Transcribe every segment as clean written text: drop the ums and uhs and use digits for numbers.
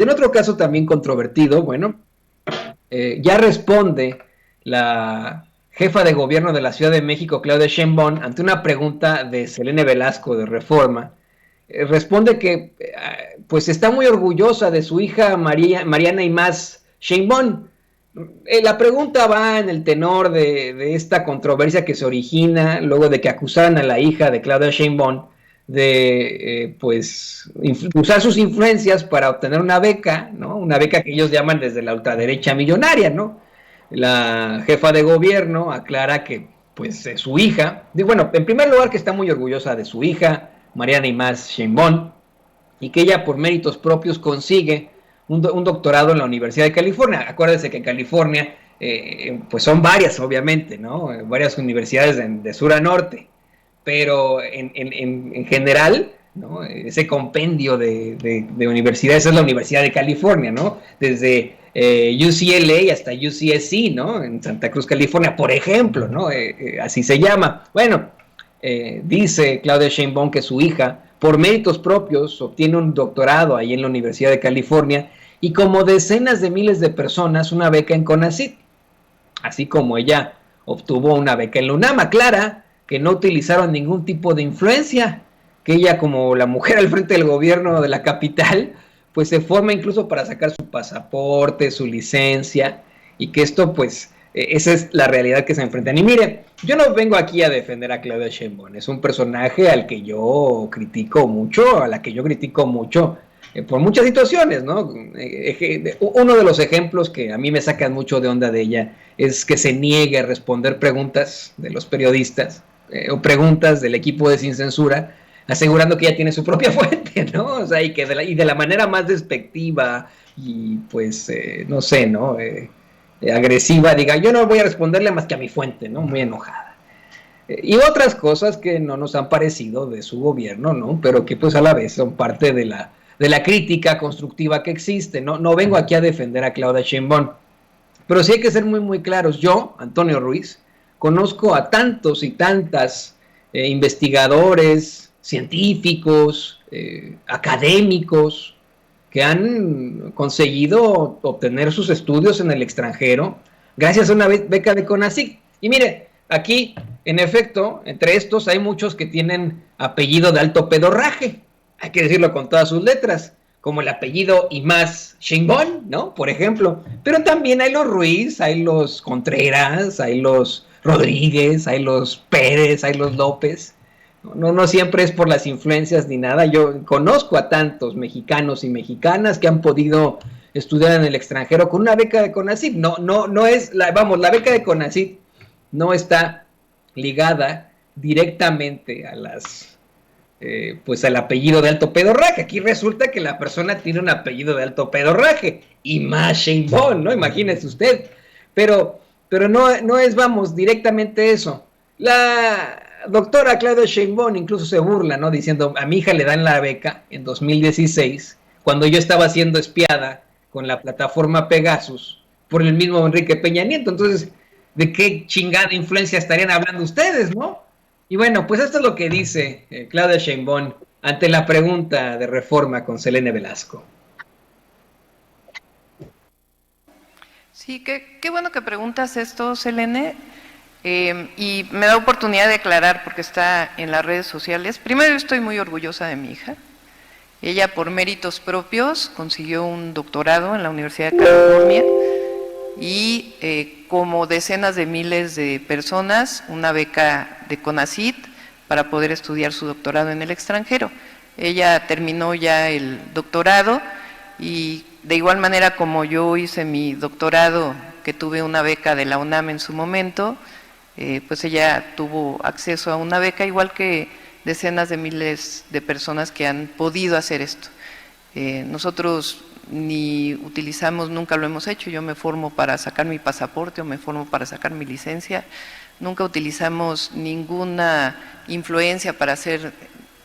En otro caso también controvertido, bueno, ya responde la jefa de gobierno de la Ciudad de México, Claudia Sheinbaum, ante una pregunta de Selene Velasco de Reforma. Responde que pues está muy orgullosa de su hija Mariana Imaz Sheinbaum. La pregunta va en el tenor de esta controversia que se origina luego de que acusaran a la hija de Claudia Sheinbaum de pues usar sus influencias para obtener una beca, ¿no? Una beca que ellos llaman desde la ultraderecha millonaria, ¿no? La jefa de gobierno aclara que pues su hija, bueno, en primer lugar que está muy orgullosa de su hija, Mariana Imaz Sheinbaum, y que ella por méritos propios consigue un doctorado en la Universidad de California. Acuérdense que en California pues son varias, obviamente, ¿no? Varias universidades de sur a norte, pero en general, ¿no? Ese compendio de universidades es la Universidad de California, ¿no? Desde UCLA hasta UCSC, ¿no? En Santa Cruz, California, por ejemplo, ¿no? Así se llama. Bueno, dice Claudia Sheinbaum que su hija, por méritos propios, obtiene un doctorado ahí en la Universidad de California y como decenas de miles de personas una beca en CONACYT, así como ella obtuvo una beca en la UNAM. Aclara que no utilizaron ningún tipo de influencia, que ella como la mujer al frente del gobierno de la capital, pues se forma incluso para sacar su pasaporte, su licencia, y que esto pues esa es la realidad que se enfrentan. Y mire, yo no vengo aquí a defender a Claudia Sheinbaum, es un personaje al que yo critico mucho, a la que yo critico mucho, por muchas situaciones, ¿no? Uno de los ejemplos que a mí me sacan mucho de onda de ella es que se niegue a responder preguntas de los periodistas o preguntas del equipo de Sin Censura, asegurando que ella tiene su propia fuente, ¿no? O sea, y que de la manera más despectiva y pues, no sé, ¿no? Agresiva, diga, yo no voy a responderle más que a mi fuente, ¿no? Muy enojada. Y otras cosas que no nos han parecido de su gobierno, ¿no? Pero que pues a la vez son parte de la crítica constructiva que existe, ¿no? No vengo aquí a defender a Claudia Sheinbaum, pero sí hay que ser muy, muy claros. Yo, Antonio Ruiz, conozco a tantos y tantas investigadores, científicos, académicos, que han conseguido obtener sus estudios en el extranjero gracias a una beca de CONACYT. Y mire, aquí, en efecto, entre estos hay muchos que tienen apellido de alto pedorraje, hay que decirlo con todas sus letras, como el apellido Imaz Sheinbaum, ¿no? Por ejemplo. Pero también hay los Ruiz, hay los Contreras, hay los Rodríguez, hay los Pérez, hay los López. No siempre es por las influencias ni nada. Yo conozco a tantos mexicanos y mexicanas que han podido estudiar en el extranjero con una beca de CONACYT. No es, vamos, la beca de CONACYT no está ligada directamente a las pues al apellido de alto pedorraje. Aquí resulta que la persona tiene un apellido de alto pedorraje y más Sheinbaum, ¿no? Imagínese usted. Pero no es, vamos, directamente eso. La doctora Claudia Sheinbaum incluso se burla, ¿no? Diciendo, a mi hija le dan la beca en 2016, cuando yo estaba siendo espiada con la plataforma Pegasus por el mismo Enrique Peña Nieto. Entonces, ¿de qué chingada influencia estarían hablando ustedes, no? Y bueno, pues esto es lo que dice Claudia Sheinbaum ante la pregunta de Reforma con Selene Velasco. Sí, qué bueno que preguntas esto, Selene, y me da oportunidad de aclarar porque está en las redes sociales. Primero, estoy muy orgullosa de mi hija. Ella, por méritos propios, consiguió un doctorado en la Universidad de California y, como decenas de miles de personas, una beca de CONACYT para poder estudiar su doctorado en el extranjero. Ella terminó ya el doctorado y, de igual manera como yo hice mi doctorado, que tuve una beca de la UNAM en su momento, pues ella tuvo acceso a una beca, igual que decenas de miles de personas que han podido hacer esto. Nosotros ni utilizamos, nunca lo hemos hecho, yo me formo para sacar mi pasaporte o me formo para sacar mi licencia, nunca utilizamos ninguna influencia para hacer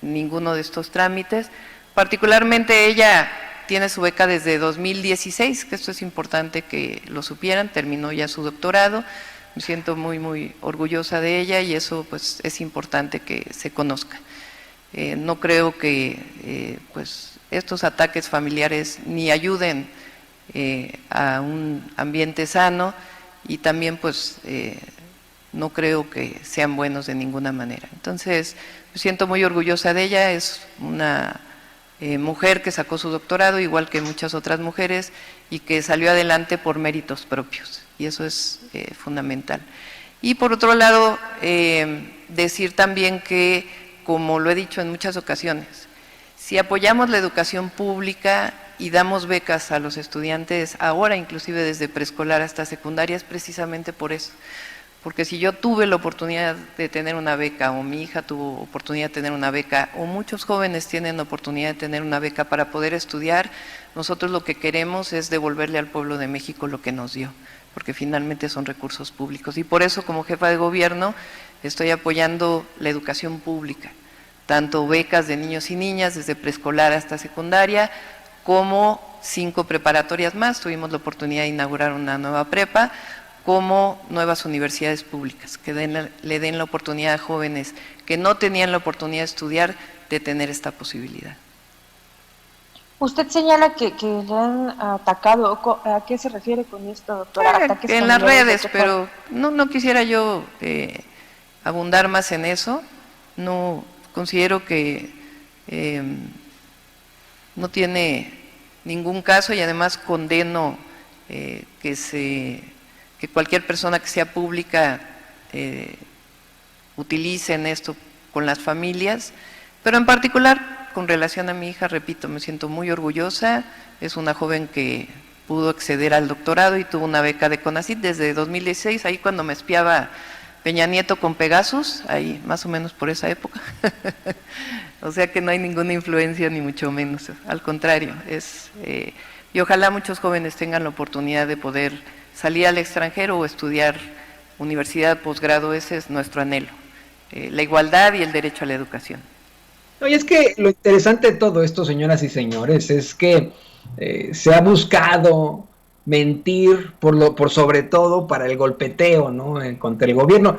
ninguno de estos trámites. Particularmente ella tiene su beca desde 2016, que esto es importante que lo supieran, terminó ya su doctorado, me siento muy, muy orgullosa de ella y eso pues es importante que se conozca. No creo que pues estos ataques familiares ni ayuden a un ambiente sano, y también pues no creo que sean buenos de ninguna manera. Entonces, me siento muy orgullosa de ella. Es una mujer que sacó su doctorado, igual que muchas otras mujeres, y que salió adelante por méritos propios, y eso es fundamental. Y por otro lado, decir también que, como lo he dicho en muchas ocasiones, si apoyamos la educación pública y damos becas a los estudiantes, ahora inclusive desde preescolar hasta secundaria, es precisamente por eso. Porque si yo tuve la oportunidad de tener una beca, o mi hija tuvo oportunidad de tener una beca, o muchos jóvenes tienen oportunidad de tener una beca para poder estudiar, nosotros lo que queremos es devolverle al pueblo de México lo que nos dio, porque finalmente son recursos públicos. Y por eso, como jefa de gobierno, estoy apoyando la educación pública, tanto becas de niños y niñas desde preescolar hasta secundaria, como 5 preparatorias más. Tuvimos la oportunidad de inaugurar una nueva prepa, como nuevas universidades públicas, que le den la oportunidad a jóvenes que no tenían la oportunidad de estudiar, de tener esta posibilidad. Usted señala que le han atacado. ¿A qué se refiere con esto, doctora? ¿Ataques en las redes, pero no quisiera yo abundar más en eso. No considero que no tiene ningún caso, y además condeno que cualquier persona que sea pública utilice en esto con las familias, pero en particular con relación a mi hija, repito, me siento muy orgullosa. Es una joven que pudo acceder al doctorado y tuvo una beca de CONACYT desde 2016, ahí cuando me espiaba Peña Nieto con Pegasus, ahí más o menos por esa época. O sea que no hay ninguna influencia, ni mucho menos, al contrario. Y ojalá muchos jóvenes tengan la oportunidad de poder salir al extranjero o estudiar universidad, posgrado. Ese es nuestro anhelo, la igualdad y el derecho a la educación. Oye, es que lo interesante de todo esto, señoras y señores, es que se ha buscado mentir por sobre todo para el golpeteo, ¿no? Contra el gobierno.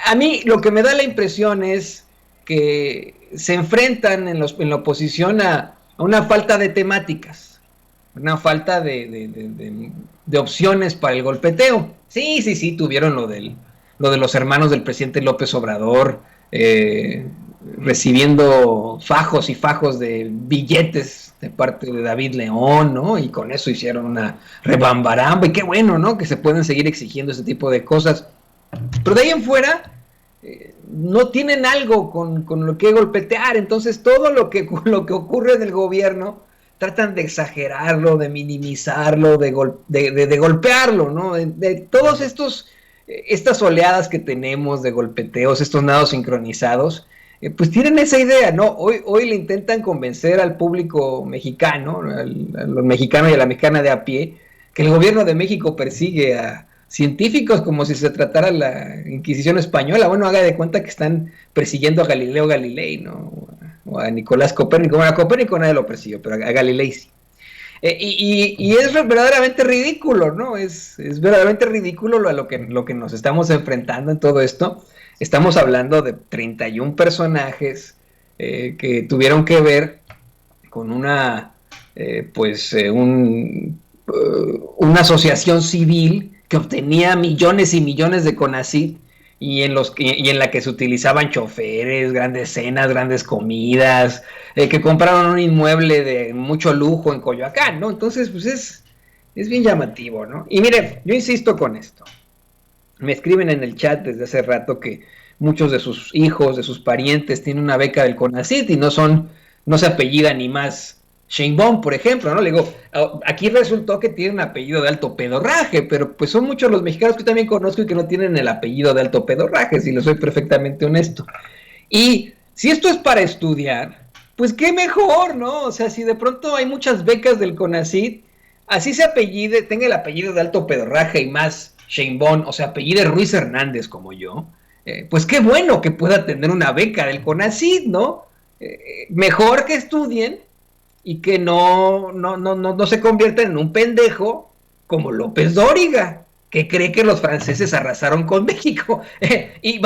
A mí lo que me da la impresión es que se enfrentan en la oposición a una falta de temáticas, una falta de opciones para el golpeteo. Sí, tuvieron lo de los hermanos del presidente López Obrador, recibiendo fajos y fajos de billetes de parte de David León, ¿no? Y con eso hicieron una rebambaramba, y qué bueno, ¿no? Que se pueden seguir exigiendo ese tipo de cosas. Pero de ahí en fuera, no tienen algo con lo que golpetear. Entonces todo lo que ocurre en el gobierno tratan de exagerarlo, de minimizarlo, de golpearlo, ¿no? De todos estas oleadas que tenemos de golpeteos, estos nados sincronizados, pues tienen esa idea, ¿no? Hoy le intentan convencer al público mexicano, a los mexicanos y a la mexicana de a pie, que el gobierno de México persigue a científicos como si se tratara la Inquisición española. Bueno, haga de cuenta que están persiguiendo a Galileo Galilei, ¿no? O a Nicolás Copérnico. Bueno, a Copérnico nadie lo persiguió, pero a Galilei sí. Y es verdaderamente ridículo, ¿no? Es verdaderamente ridículo lo que nos estamos enfrentando en todo esto. Estamos hablando de 31 personajes que tuvieron que ver con una asociación civil que obtenía millones y millones de CONACYT, y en la que se utilizaban choferes, grandes cenas, grandes comidas, que compraron un inmueble de mucho lujo en Coyoacán, ¿no? Entonces, pues es bien llamativo, ¿no? Y mire, yo insisto con esto. Me escriben en el chat desde hace rato que muchos de sus hijos, de sus parientes, tienen una beca del CONACYT y no se apellida ni más Sheinbaum, por ejemplo, ¿no? Le digo, aquí resultó que tiene un apellido de alto pedorraje, pero pues son muchos los mexicanos que también conozco y que no tienen el apellido de alto pedorraje, si lo soy perfectamente honesto. Y si esto es para estudiar, pues qué mejor, ¿no? O sea, si de pronto hay muchas becas del CONACYT, así se apellide, tenga el apellido de alto pedorraje y más Sheinbaum, o sea, apellide Ruiz Hernández como yo, pues qué bueno que pueda tener una beca del CONACYT, ¿no? Mejor que estudien y que no se conviertan en un pendejo como López Dóriga, que cree que los franceses arrasaron con México. Y